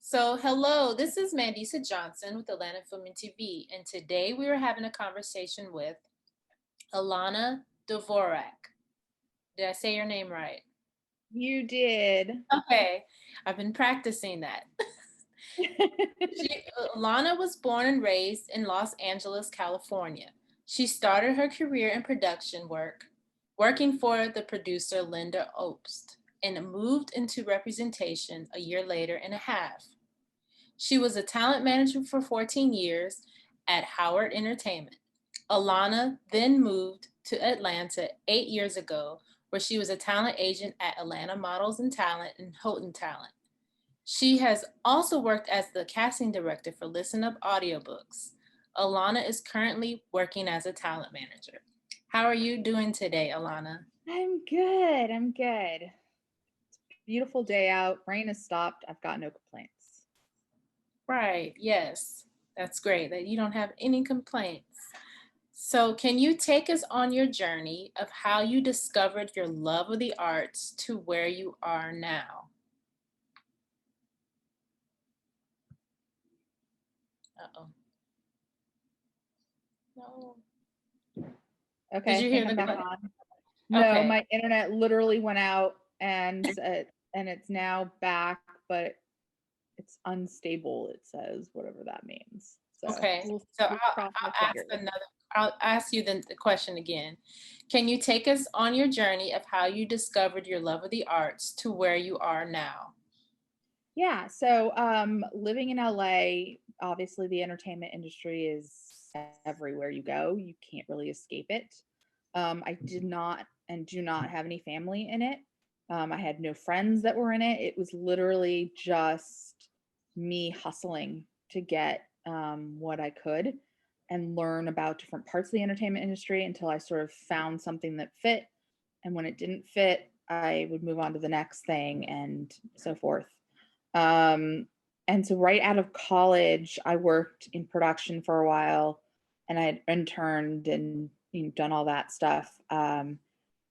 So, hello, this is Mandisa Johnson with Atlanta Film and TV, and today we are having a conversation with Elana Dvorak. Did I say your name right? You did. Okay, I've been practicing that. Elana was born and raised in Los Angeles, California. She started her career in production work, working for the producer Linda Obst, and moved into representation a year later and a half. She was a talent manager for 14 years at Howard Entertainment. Alana then moved to Atlanta 8 years ago, where she was a talent agent at Atlanta Models and Talent and Houghton Talent. She has also worked as the casting director for Listen Up Audiobooks. Alana is currently working as a talent manager. How are you doing today, Alana? I'm good. I'm good. Beautiful day out. Rain has stopped. I've got no complaints. Right, yes. That's great that you don't have any complaints. So, can you take us on your journey of how you discovered your love of the arts to where you are now? Uh-oh. No. Did Okay, I you think hear I'm the back question? on. No, Okay. my internet literally went out and it's now back, but it's unstable, it says, whatever that means. So Okay. we'll So we'll cross our fingers. I'll ask you the question again. Can you take us on your journey of how you discovered your love of the arts to where you are now? Yeah, so living in LA, obviously the entertainment industry is everywhere you go. You can't really escape it. I did not and do not have any family in it. I had no friends that were in it. It was literally just me hustling to get what I could and learn about different parts of the entertainment industry until I sort of found something that fit. And when it didn't fit, I would move on to the next thing and so forth. Um, and so right out of college, I worked in production for a while and I had interned and done all that stuff. And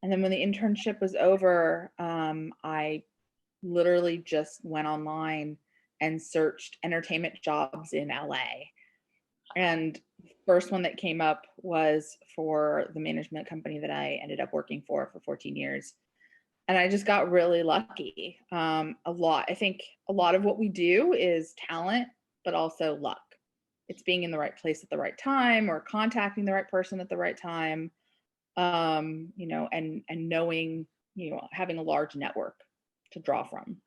then when the internship was over, I literally just went online and searched entertainment jobs in LA. And the first one that came up was for the management company that I ended up working for 14 years, and I just got really lucky. I think a lot of what we do is talent, but also luck. It's being in the right place at the right time or contacting the right person at the right time. And knowing, having a large network to draw from.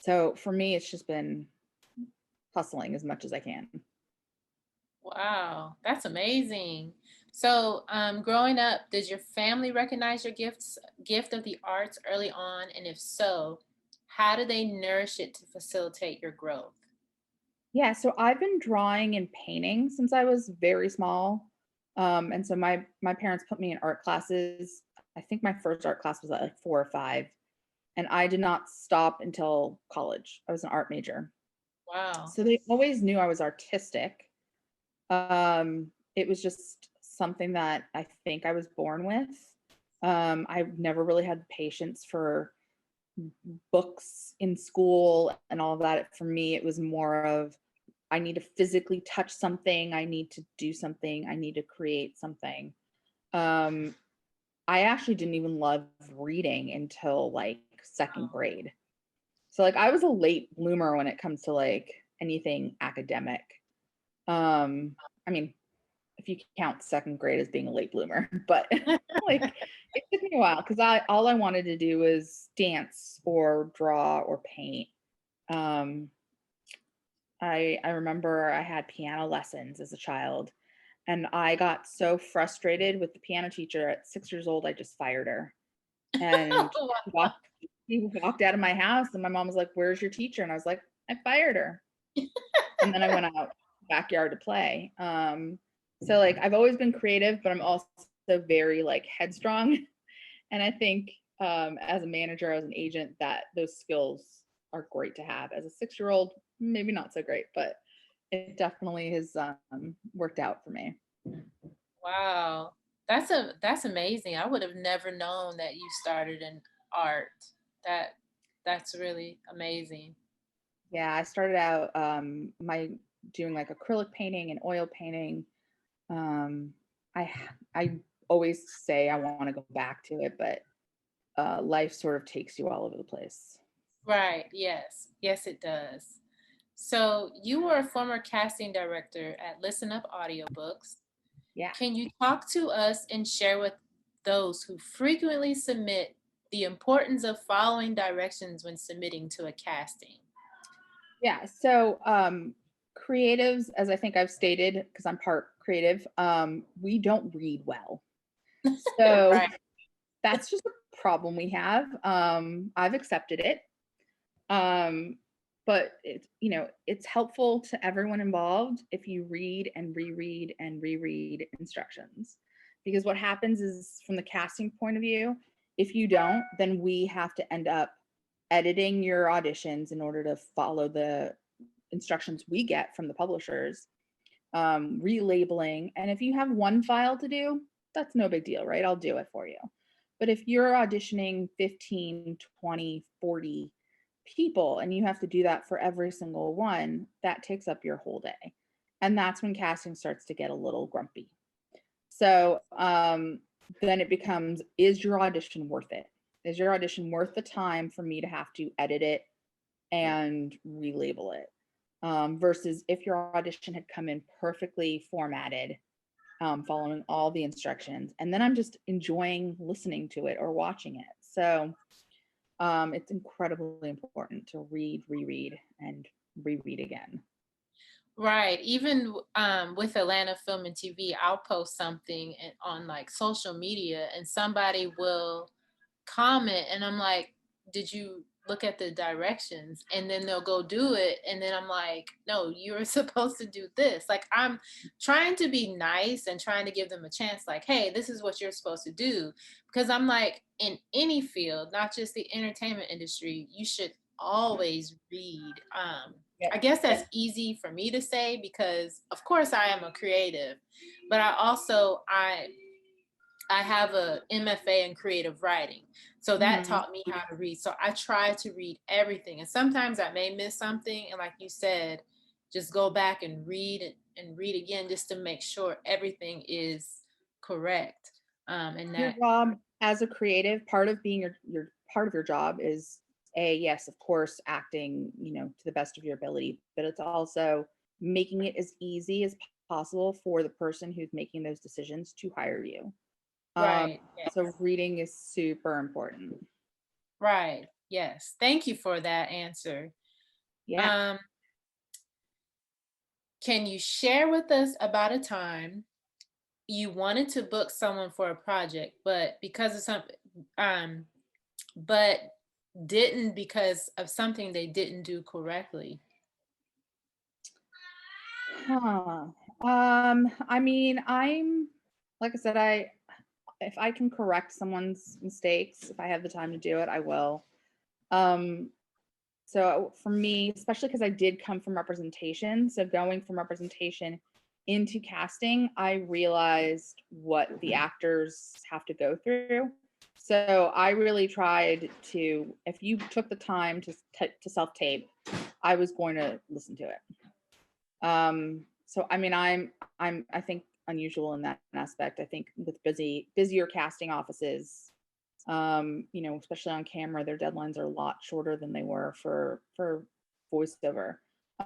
So for me, it's just been hustling as much as I can. Wow, that's amazing. So, growing up, did your family recognize your gift of the arts early on? And if so, how do they nourish it to facilitate your growth? Yeah, so I've been drawing and painting since I was very small. And so my parents put me in art classes. I think my first art class was at like 4 or 5, and I did not stop until college. I was an art major. Wow. So they always knew I was artistic. It was just something that I think I was born with. I've never really had patience for books in school and all of that. For me, it was more of I need to physically touch something, I need to do something, I need to create something. Um, I actually didn't even love reading until like second Wow. grade. So like I was a late bloomer when it comes to like anything academic. Um, I mean, if you count second grade as being a late bloomer, but like it took me a while because I all I wanted to do was dance or draw or paint. Um, I remember I had piano lessons as a child, and I got so frustrated with the piano teacher at 6 years old, I just fired her. And Wow. he walked out of my house, and my mom was like, "Where's your teacher?" And I was like, "I fired her." And then I went out backyard to play. So like I've always been creative, but I'm also very like headstrong. And I think as a manager, as an agent, that those skills are great to have. As a 6 year old, maybe not so great, but it definitely has worked out for me. Wow. That's amazing. I would have never known that you started in art. That that's really amazing. Yeah, I started out my doing like acrylic painting and oil painting. Um, I always say I want to go back to it, but life sort of takes you all over the place. Right. Yes. Yes, it does. So you were a former casting director at Listen Up Audiobooks. Yeah. Can you talk to us and share with those who frequently submit the importance of following directions when submitting to a casting? Yeah. So creatives, as I think I've stated, because I'm part creative, we don't read well. So Right. that's just a problem we have. I've accepted it. Um, but it's helpful to everyone involved if you read and reread and reread instructions. Because what happens is, from the casting point of view, if you don't, then we have to end up editing your auditions in order to follow the instructions we get from the publishers, relabeling. And if you have one file to do, that's no big deal, right? I'll do it for you. But if you're auditioning 15, 20, 40 people and you have to do that for every single one, that takes up your whole day. And that's when casting starts to get a little grumpy. So then it becomes, is your audition worth it? Is your audition worth the time for me to have to edit it and relabel it? Versus if your audition had come in perfectly formatted, following all the instructions, and then I'm just enjoying listening to it or watching it. So it's incredibly important to read, reread, and reread again. Right. Even with Atlanta Film and TV, I'll post something on like social media and somebody will comment and I'm like, did you look at the directions? And then they'll go do it. And then I'm like, no, you were supposed to do this. Like I'm trying to be nice and trying to give them a chance, like, hey, this is what you're supposed to do. Because I'm like, in any field, not just the entertainment industry, you should always read. Yep. I guess that's easy for me to say because of course I am a creative, but I have a MFA in creative writing. So that Mhm. taught me how to read. So I try to read everything. And sometimes I may miss something. And like you said, just go back and and read again just to make sure everything is correct. And Your that, job as a creative, part of being your part of your job is, a yes, of course, acting, to the best of your ability, but it's also making it as easy as possible for the person who's making those decisions to hire you. right. So Yes. reading is super important. Right. Yes. Thank you for that answer. Yeah. Um, can you share with us about a time you wanted to book someone for a project, but because of something, um, but didn't because of something they didn't do correctly? Huh. I mean, I'm like I said, I if I can correct someone's mistakes, if I have the time to do it, I will. Um, so for me, especially because I did come from representation, so going from representation into casting, I realized what the actors have to go through. So I really tried to, if you took the time to self tape, I was going to listen to it. So I mean, I think unusual in that aspect. I think with busier casting offices, especially on camera, their deadlines are a lot shorter than they were for voiceover.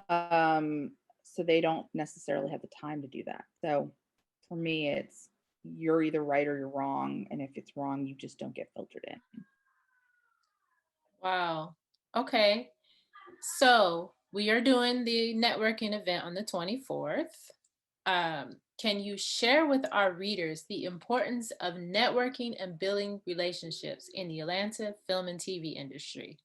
Um, so they don't necessarily have the time to do that. So for me, it's, you're either right or you're wrong, and if it's wrong, you just don't get filtered in. Wow. Okay. So we are doing the networking event on the 24th. Can you share with our readers the importance of networking and building relationships in the Atlanta film and TV industry?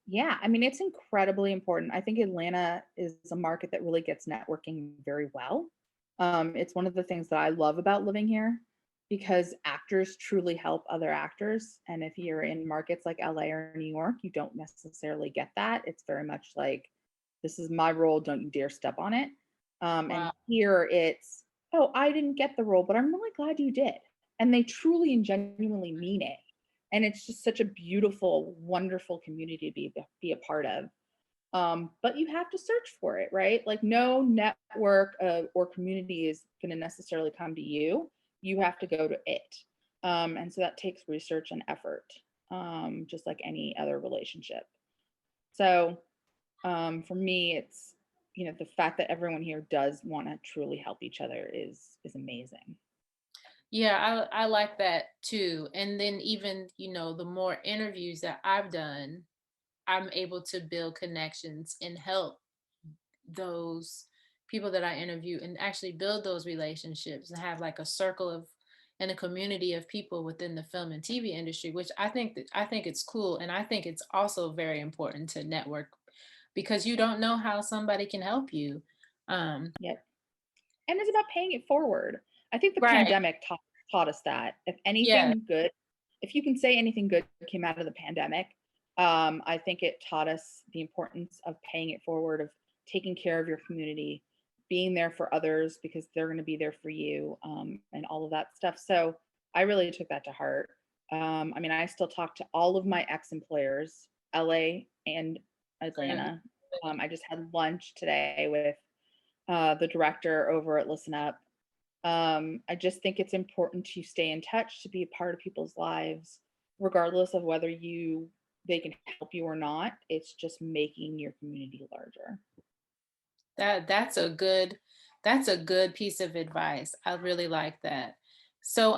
Yeah, I mean, it's incredibly important. I think Atlanta is a market that really gets networking very well. It's one of the things that I love about living here, because actors truly help other actors. And if you're in markets like LA or New York, you don't necessarily get that. It's very much like, this is my role, don't you dare step on it. And Wow. here it's, oh, I didn't get the role, but I'm really glad you did. And they truly and genuinely mean it, and it's just such a beautiful, wonderful community to be a part of. But you have to search for it, right? Like no network or community is going to necessarily come to you. You have to go to it. And so that takes research and effort, just like any other relationship. So for me, it's, the fact that everyone here does want to truly help each other is amazing. Yeah, I like that too. And then even, the more interviews that I've done, I'm able to build connections and help those people that I interview and actually build those relationships and have like a circle of and a community of people within the film and TV industry, which I think it's cool. And I think it's also very important to network because you don't know how somebody can help you. Yep. And it's about paying it forward. I think the Right. pandemic taught us that. If Yeah. anything good, if you can say anything good came out of the pandemic, I think it taught us the importance of paying it forward, of taking care of your community, being there for others because they're going to be there for you, and all of that stuff. So I really took that to heart. I mean, I still talk to all of my ex-employers, LA and Good. Atlanta. I just had lunch today with the director over at Listen Up. I just think it's important to stay in touch, to be a part of people's lives, regardless of whether they can help you or not. It's just making your community larger. That that's a good piece of advice. I really like that. So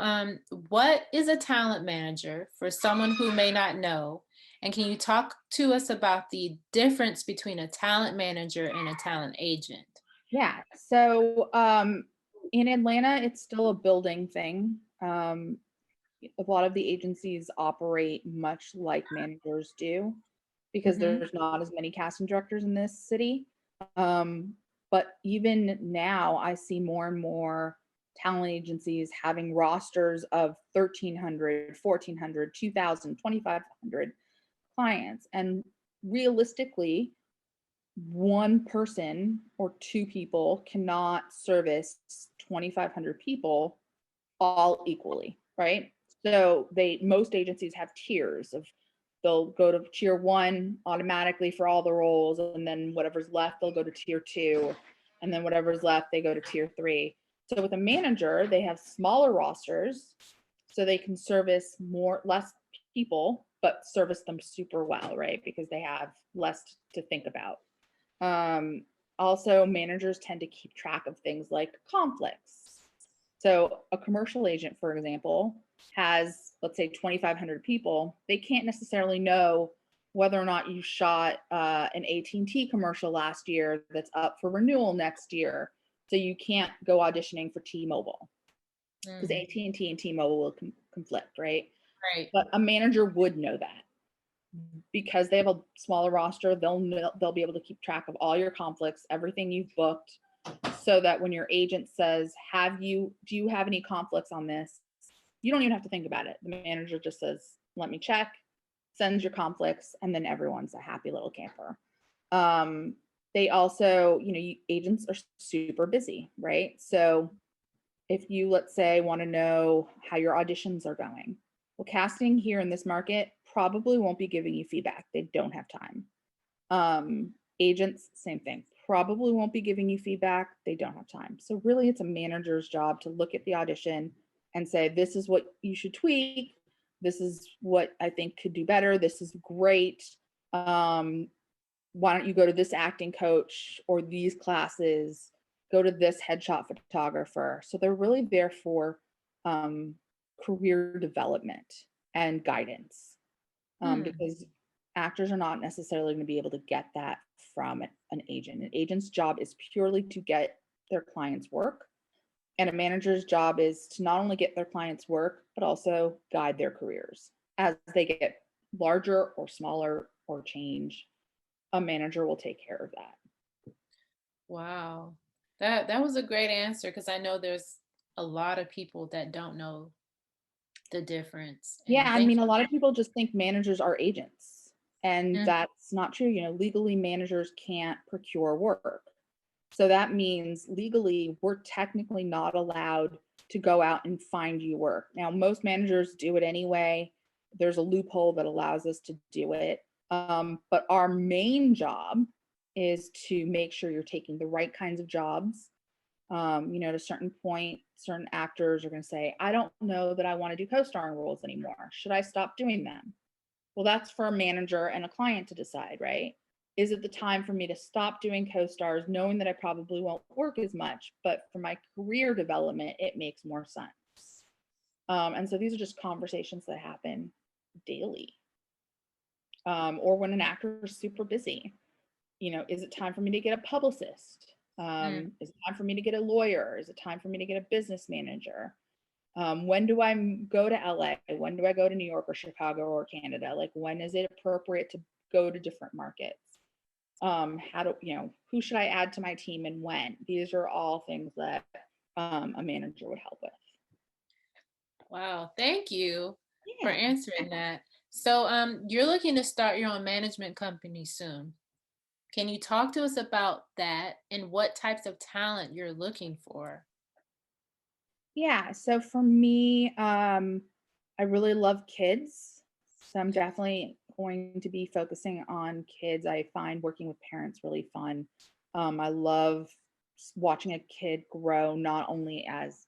what is a talent manager for someone who may not know? And can you talk to us about the difference between a talent manager and a talent agent? Yeah. So in Atlanta, it's still a building thing. A lot of the agencies operate much like managers do because Hmm. there's not as many casting directors in this city. Um, but even now, I see more and more talent agencies having rosters of 1,300, 1,400, 2,000, 2,500 clients. And realistically, one person or two people cannot service 2,500 people all equally, right? So most agencies have tiers of, they'll go to tier one automatically for all the roles, and then whatever's left, they'll go to tier two, and then whatever's left, they go to tier three. So with a manager, they have smaller rosters, so they can service less people, but service them super well, right? Because they have less to think about. Um, Also, managers tend to keep track of things like conflicts. So, a commercial agent, for example, has, let's say, 2,500 people. They can't necessarily know whether or not you shot an AT&T commercial last year that's up for renewal next year. So you can't go auditioning for T-Mobile because Mm, AT&T and T-Mobile will conflict, right? right. But a manager would know that because they have a smaller roster. They'll be able to keep track of all your conflicts, everything you've booked, so that when your agent says, do you have any conflicts on this? You don't even have to think about it. The manager just says, let me check, sends your conflicts, and then everyone's a happy little camper. Um, they also, agents are super busy, right? So if you, let's say, want to know how your auditions are going, well, casting here in this market probably won't be giving you feedback. They don't have time. Agents, same thing, probably won't be giving you feedback. They don't have time. So really, it's a manager's job to look at the audition and say, this is what you should tweak. This is what I think could do better. This is great. Um, why don't you go to this acting coach or these classes? Go to this headshot photographer. So they're really there for um, career development and guidance, Hmm. because actors are not necessarily going to be able to get that from an agent. An agent's job is purely to get their clients work, and a manager's job is to not only get their clients work, but also guide their careers as they get larger or smaller or change. A manager will take care of that. Wow. That was a great answer because I know there's a lot of people that don't know the difference. Yeah, And I thank mean, a lot of people just think managers are agents, and you. that's not true. Legally, managers can't procure work. So that means legally, we're technically not allowed to go out and find you work. Now, most managers do it anyway. There's a loophole that allows us to do it. But our main job is to make sure you're taking the right kinds of jobs. At a certain point, certain actors are going to say, I don't know that I want to do co-starring roles anymore. Should I stop doing them? Well, that's for a manager and a client to decide, right? Is it the time for me to stop doing co-stars, knowing that I probably won't work as much, but for my career development, it makes more sense. And so these are just conversations that happen daily. Or when an actor is super busy, is it time for me to get a publicist? Mm. Is it time for me to get a lawyer? Is it time for me to get a business manager? When do I go to LA? When do I go to New York or Chicago or Canada? Like, when is it appropriate to go to different markets? Who should I add to my team and when? These are all things that a manager would help with. Wow, thank you for Yeah. answering that. So, you're looking to start your own management company soon. Can you talk to us about that and what types of talent you're looking for? Yeah. So for me, I really love kids. So I'm definitely going to be focusing on kids. I find working with parents really fun. I love watching a kid grow not only as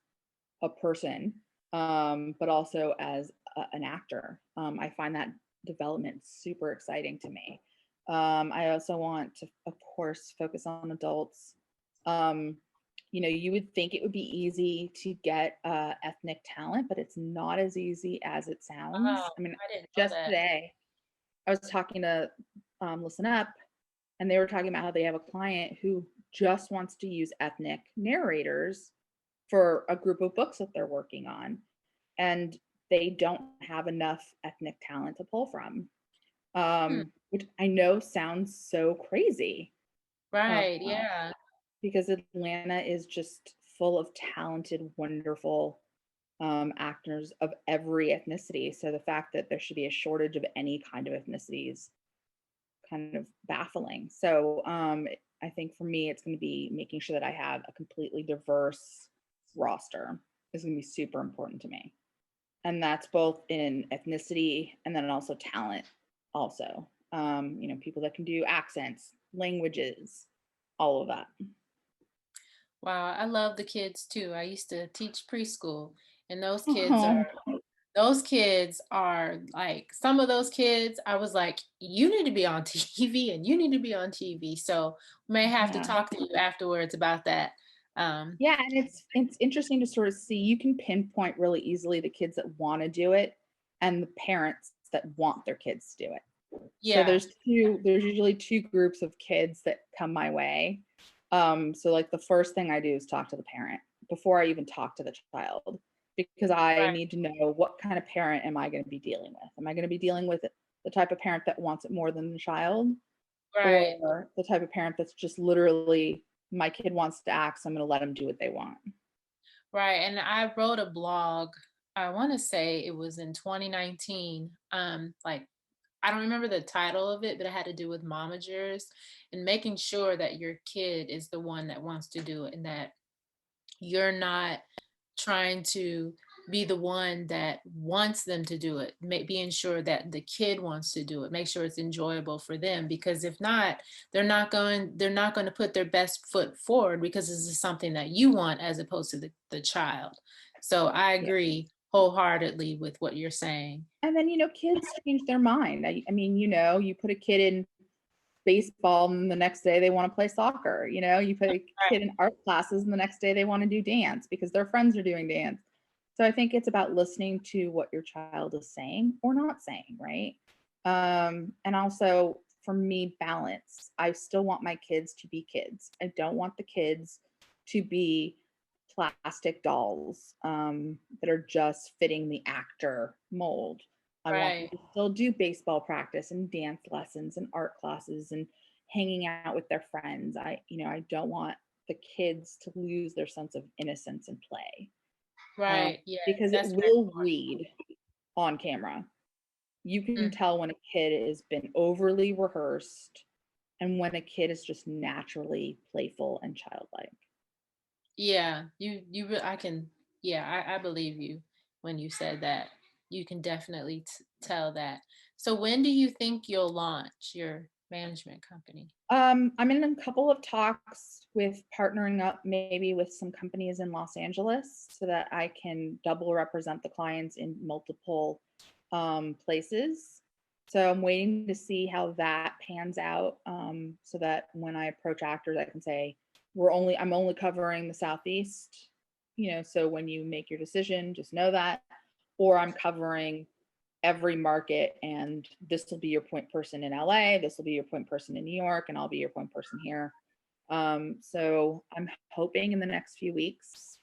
a person, but also as an actor. I find that development super exciting to me. I also want to, of course, focus on adults. Um, you would think it would be easy to get ethnic talent, but it's not as easy as it Oh, sounds. I mean, I didn't know just that. today, I was talking to Listen Up, and they were talking about how they have a client who just wants to use ethnic narrators for a group of books that they're working on, and they don't have enough ethnic talent to pull from, Hmm. which I know sounds so crazy, uh, Right, yeah. because Atlanta is just full of talented, wonderful actors of every ethnicity. So the fact that there should be a shortage of any kind of ethnicity is kind of baffling. So I think for me, it's going to be making sure that I have a completely diverse roster is going to be super important to me. And that's both in ethnicity and then also talent also. People that can do accents, languages, all of that. Wow, I love the kids too. I used to teach preschool, and Oh, those kids are like some of those kids, I was like, you need to be on TV and you need to be on TV. So may have to yeah. talk to you afterwards about that. Um, Yeah, and it's interesting to sort of see you can pinpoint really easily the kids that want to do it and the parents that want their kids to do it. So yeah, there's usually two groups of kids that come my way. So like the first thing I do is talk to the parent before I even talk to the child because I right, need to know what kind of parent am I going to be dealing with? Am I going to be dealing with the type of parent that wants it more than the child right, or the type of parent that's just literally my kid wants to act, so I'm going to let them do what they want. right. And I wrote a blog, I want to say it was in 2019. Like I don't remember the title of it, but it had to do with momagers and making sure that your kid is the one that wants to do it and that you're not trying to be the one that wants them to do it, being sure that the kid wants to do it, make sure it's enjoyable for them, because if not, they're not going to put their best foot forward because this is something that you want as opposed to the child. So I Yeah. agree wholeheartedly with what you're saying. And then, kids change their mind. I mean, you put a kid in baseball and the next day they want to play soccer. You put a kid in art classes and the next day they want to do dance because their friends are doing dance. So I think it's about listening to what your child is saying or not saying, right? And also for me, balance. I still want my kids to be kids. I don't want the kids to be plastic dolls that are just fitting the actor mold. I want them Right. to still do baseball practice and dance lessons and art classes and hanging out with their friends. I don't want the kids to lose their sense of innocence and play Right. Yes, because it that's very will read on camera. You can important. tell when a kid has been overly rehearsed and when a kid is just naturally playful and childlike. Yeah, I can, yeah, I believe you when you said that. You can definitely tell that. So when do you think you'll launch your management company? I'm in a couple of talks with partnering up maybe with some companies in Los Angeles so that I can double represent the clients in multiple places. So I'm waiting to see how that pans out, so that when I approach actors, I can say I'm only covering the Southeast. So when you make your decision, just know that, or I'm covering every market, and this will be your point person in LA, this will be your point person in New York, and I'll be your point person here. So I'm hoping in the next few weeks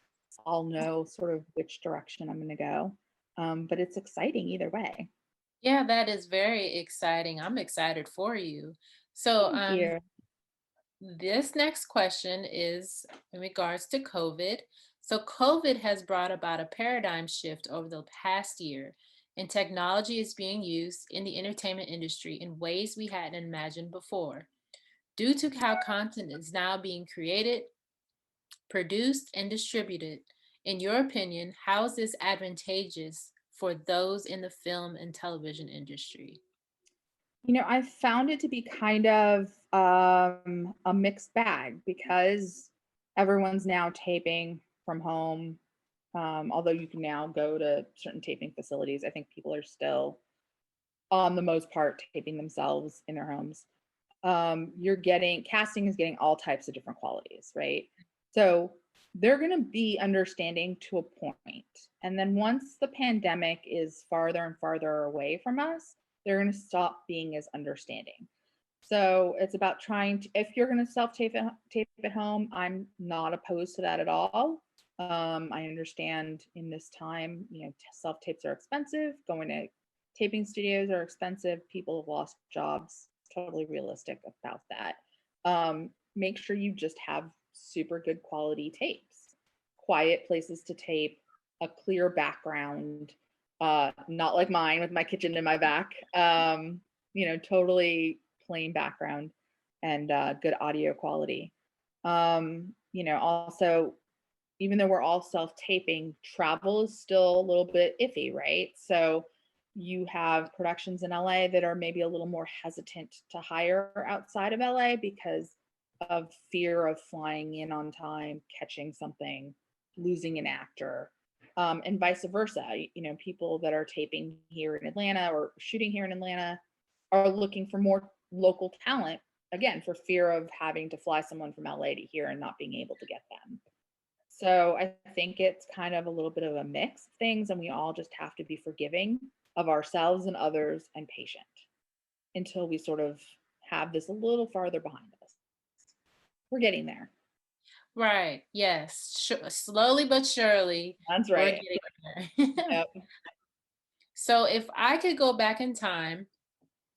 I'll know sort of which direction I'm going to go. But it's exciting either way. Yeah, that is very exciting. I'm excited for you. So, Thank you. this next question is in regards to COVID. So, COVID has brought about a paradigm shift over the past year, and technology is being used in the entertainment industry in ways we hadn't imagined before. Due to how content is now being created, produced, and distributed, in your opinion, how is this advantageous for those in the film and television industry? I found it to be kind of a mixed bag because everyone's now taping from home. Although you can now go to certain taping facilities, I think people are still, on the most part, taping themselves in their homes. You're getting casting is getting all types of different qualities, right? So they're going to be understanding to a point. And then once the pandemic is farther and farther away from us, they're going to stop being as understanding. So it's about trying to, if you're going to tape at home, I'm not opposed to that at all. I understand in this time, self tapes are expensive. Going to taping studios are expensive. People have lost jobs. Totally realistic about that. Make sure you just have super good quality tapes, quiet places to tape, a clear background, not like mine with my kitchen in my back. Totally plain background and good audio quality. Also, even though we're all self-taping, travel is still a little bit iffy, right? So you have productions in LA that are maybe a little more hesitant to hire outside of LA because of fear of flying in on time, catching something, losing an actor, and vice versa. People that are taping here in Atlanta or shooting here in Atlanta are looking for more local talent, again, for fear of having to fly someone from LA to here and not being able to get them. So I think it's kind of a little bit of a mix of things, and we all just have to be forgiving of ourselves and others and patient until we sort of have this a little farther behind us. We're getting there. Right. Yes. Slowly but surely, That's we're right. getting there. Yep. So, if I could go back in time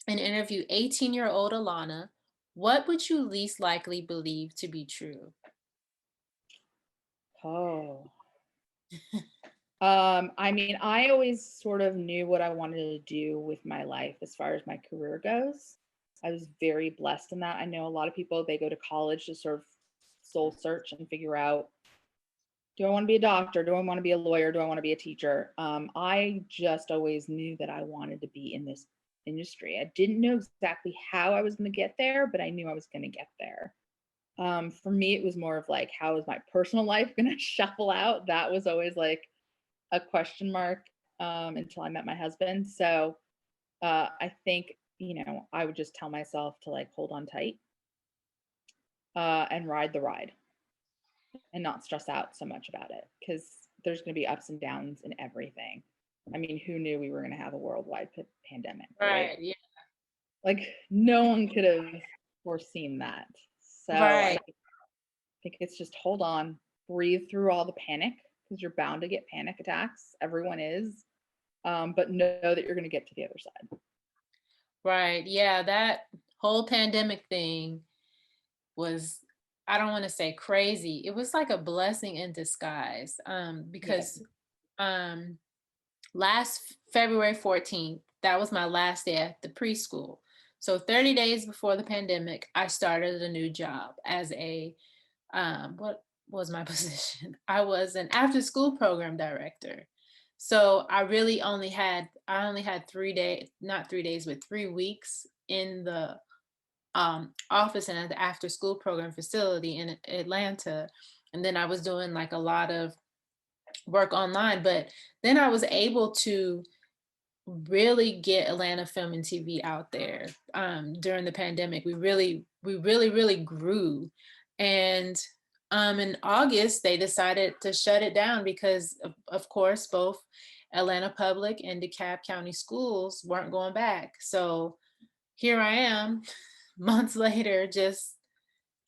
and interview 18-year-old Alana, what would you least likely believe to be true? Oh. I mean, I always sort of knew what I wanted to do with my life as far as my career goes. I was very blessed in that. I know a lot of people, they go to college to sort of soul search and figure out, do I want to be a doctor? Do I want to be a lawyer? Do I want to be a teacher? I just always knew that I wanted to be in this industry. I didn't know exactly how I was going to get there, but I knew I was going to get there. For me, it was more of like, how is my personal life going to shuffle out? That was always like a question mark, until I met my husband. So I think, I would just tell myself to like hold on tight, and ride the ride and not stress out so much about it because there's going to be ups and downs in everything. I mean, who knew we were going to have a worldwide pandemic, right? Right. Yeah. Like, no one could have foreseen that. So I Right. think it's just hold on, breathe through all the panic because you're bound to get panic attacks. Everyone is. But know that you're going to get to the other side. Right. Yeah. That whole pandemic thing was, I don't want to say crazy. It was like a blessing in disguise. Yeah. Because um, last February 14th, that was my last day at the preschool. So 30 days before the pandemic, I started a new job as what was my position? I was an after school program director. So I only had 3 days, not 3 days, but 3 weeks in the office and the after school program facility in Atlanta. And then I was doing like a lot of work online, but then I was able to really get Atlanta Film and TV out there during the pandemic. We really grew. And in August, they decided to shut it down because, of course, both Atlanta Public and DeKalb County Schools weren't going back. So here I am, months later, just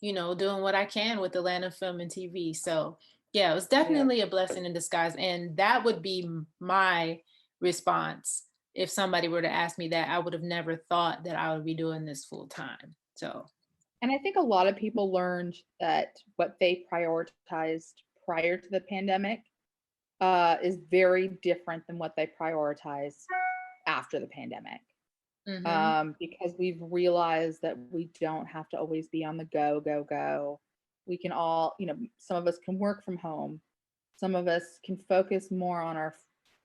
doing what I can with Atlanta Film and TV. So, yeah, it was Yeah. definitely a blessing in disguise. And that would be my response. If somebody were to ask me that, I would have never thought that I would be doing this full time. So, And I think a lot of people learned that what they prioritized prior to the pandemic is very different than what they prioritize after the pandemic. hmm Because we've realized that we don't have to always be on the go, go, go. We can all, some of us can work from home. Some of us can focus more on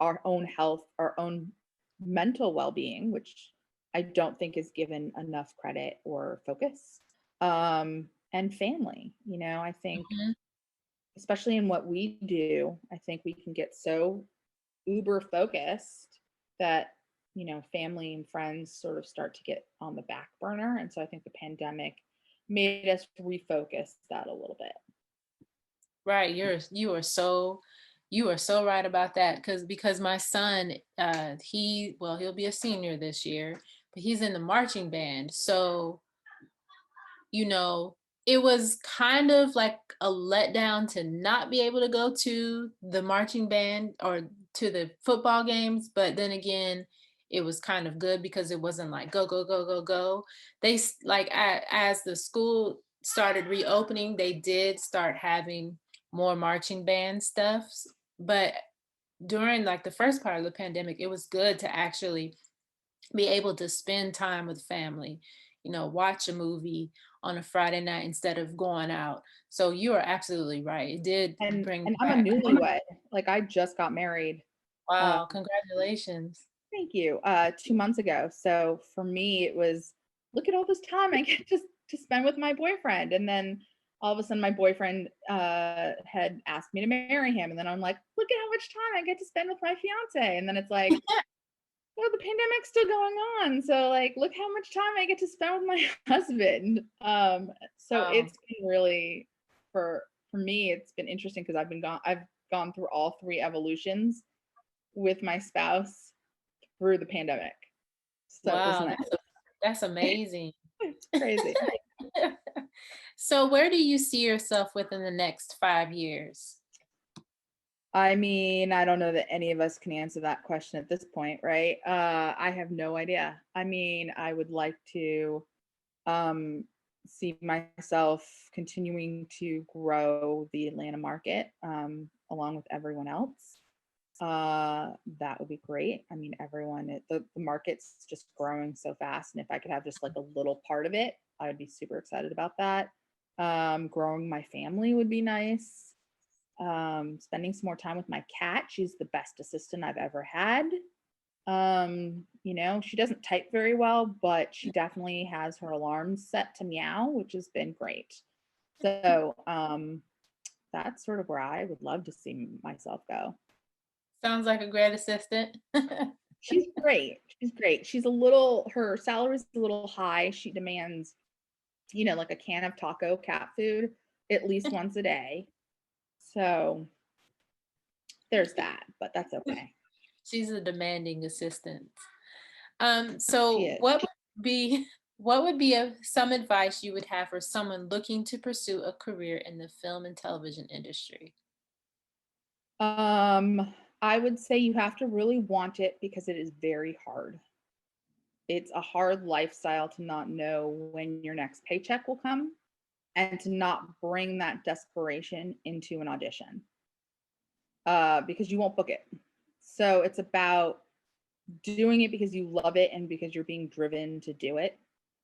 our own health, our own mental well-being, which I don't think is given enough credit or focus. And family, I think hmm especially in what we do, I think we can get so uber focused that family and friends sort of start to get on the back burner, and so I think the pandemic made us refocus that a little bit. right. You are so right about that because my son, he'll be a senior this year, but he's in the marching band. So you know, it was kind of like a letdown to not be able to go to the marching band or to the football games. But then again, it was kind of good because it wasn't like go, go, go, go, go. As the school started reopening, they did start having more marching band stuff. But during like the first part of the pandemic, it was good to actually be able to spend time with family, watch a movie on a Friday night instead of going out. So you are absolutely right. It did bring And I'm a back. newlywed. Like, I just got married. uh, Wow, congratulations. Thank you. 2 months ago. So for me, it was, look at all this time I get to spend with my boyfriend. And then all of a sudden, my boyfriend had asked me to marry him. And then I'm like, look at how much time I get to spend with my fiance. And then it's like, well, the pandemic's still going on. So like, look how much time I get to spend with my husband. So Wow. it's been really, for me, it's been interesting because I've gone through all three evolutions with my spouse through the pandemic. So it was Wow, nice. that's amazing. It's crazy. So where do you see yourself within the next 5 years? I mean, I don't know that any of us can answer that question at this point, right? I have no idea. I mean, I would like to um, see myself continuing to grow the Atlanta market along with everyone else. That would be great. I mean, the market's just growing so fast, and if I could have just like a little part of it, I would be super excited about that. Growing my family would be nice. Spending some more time with my cat. She's the best assistant I've ever had. She doesn't type very well, but she definitely has her alarms set to meow, which has been great. So, that's sort of where I would love to see myself go. Sounds like a great assistant. She's great. Her salary's a little high. She demands, like a can of taco cat food at least once a day. So there's that, but that's okay. She's a demanding assistant. She So is. what would be some advice you would have for someone looking to pursue a career in the film and television industry? I would say you have to really want it because it is very hard. It's a hard lifestyle to not know when your next paycheck will come and to not bring that desperation into an audition because you won't book it. So it's about doing it because you love it and because you're being driven to do it,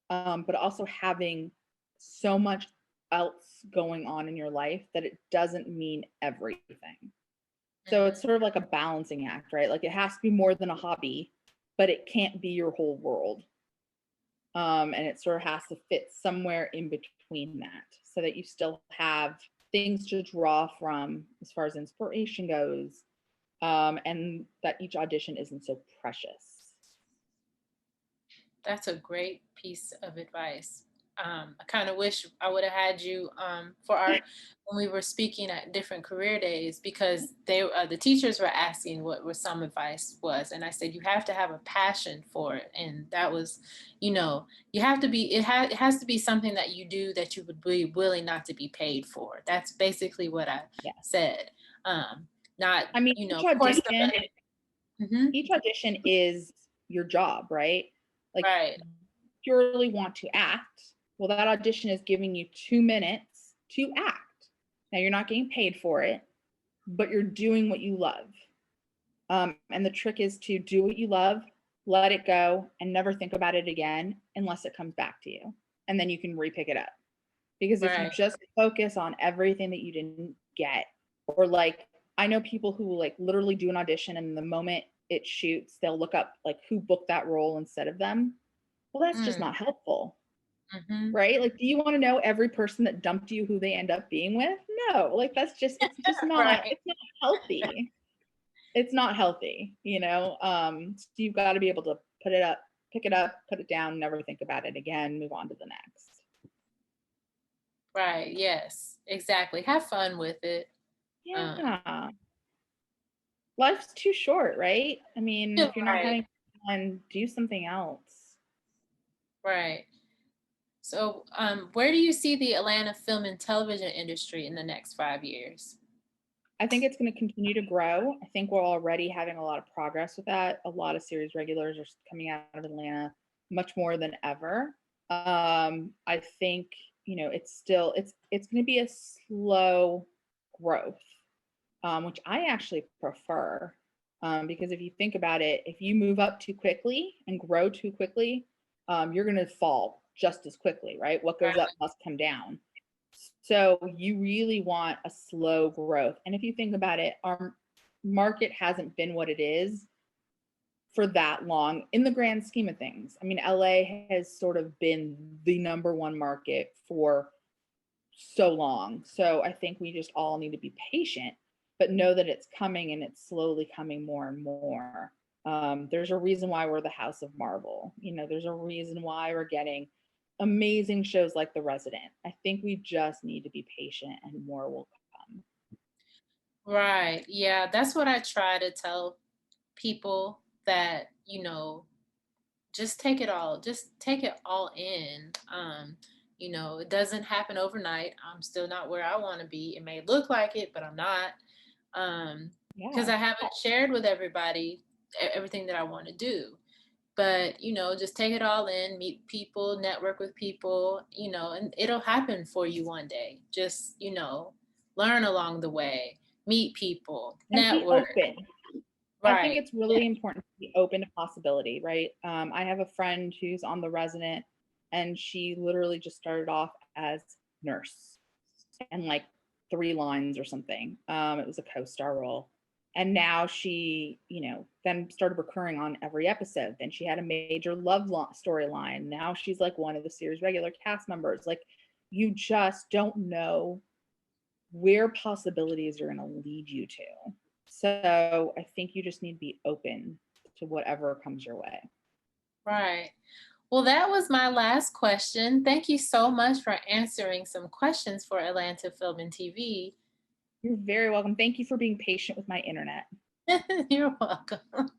but also having so much else going on in your life that it doesn't mean everything. So it's Mhm. sort of like a balancing act, right? Like, it has to be more than a hobby, but it can't be your whole world. And it sort of has to fit somewhere in between that so that you still have things to draw from as far as inspiration goes, and that each audition isn't so precious. That's a great piece of advice. I kind of wish I would have had you for our when we were speaking at different career days, because the teachers were asking what was some advice was, and I said you have to have a passion for it, and that was, you have to be it has to be something that you do that you would be willing not to be paid for. That's basically what I Yeah. said. Um, Not, I mean, of course the each audition is your job, right? Like, right. purely want to act, well, that audition is giving you 2 minutes to act. Now, you're not getting paid for it, but you're doing what you love. And the trick is to do what you love, let it go, and never think about it again unless it comes back to you. And then you can re-pick it up. Because if you Right. just focus on everything that you didn't get, or like, I know people who like literally do an audition and the moment it shoots, they'll look up like who booked that role instead of them. Well, that's just Mm, not helpful, mhm. right? Like, do you want to know every person that dumped you who they end up being with? No, like it's just not, Right. it's not healthy. It's not healthy, you know? So you've got to be able to put it up, pick it up, put it down, never think about it again, move on to the next. Right. Yes. Exactly. Have fun with it. Um, Yeah. Life's too short, right? I mean, if you're not right. having fun, do something else. Right. So, where do you see the Atlanta film and television industry in the next 5 years? I think it's going to continue to grow. I think we're already having a lot of progress with that. A lot of series regulars are coming out of Atlanta much more than ever. I think, it's still it's going to be a slow growth, which I actually prefer. Because if you think about it, if you move up too quickly and grow too quickly, you're going to fall just as quickly, right? What goes up Right. must come down. So you really want a slow growth. And if you think about it, our market hasn't been what it is for that long in the grand scheme of things. I mean, LA has sort of been the number one market for so long. So I think we just all need to be patient, but know that it's coming and it's slowly coming more and more. There's a reason why we're the House of Marvel. There's a reason why we're getting amazing shows like The Resident. I think we just need to be patient and more will come. Right. Yeah. That's what I try to tell people, that, just take it all in. It doesn't happen overnight. I'm still not where I want to be. It may look like it, but I'm not. Because Yeah. I haven't shared with everybody everything that I want to do. But, just take it all in, meet people, network with people, and it'll happen for you one day. Just, learn along the way, meet people, And be network. open. I think Right. it's really important to be open to possibility, right? I have a friend who's on The Resident, and she literally just started off as nurse and like 3 lines or something. It was a co-star role. And now she, then started recurring on every episode. Then she had a major love storyline. Now she's like one of the series regular cast members. Like, you just don't know where possibilities are going to lead you to. So I think you just need to be open to whatever comes your way. Right. Well, that was my last question. Thank you so much for answering some questions for Atlanta Film and TV. You're very welcome. Thank you for being patient with my internet. You're welcome.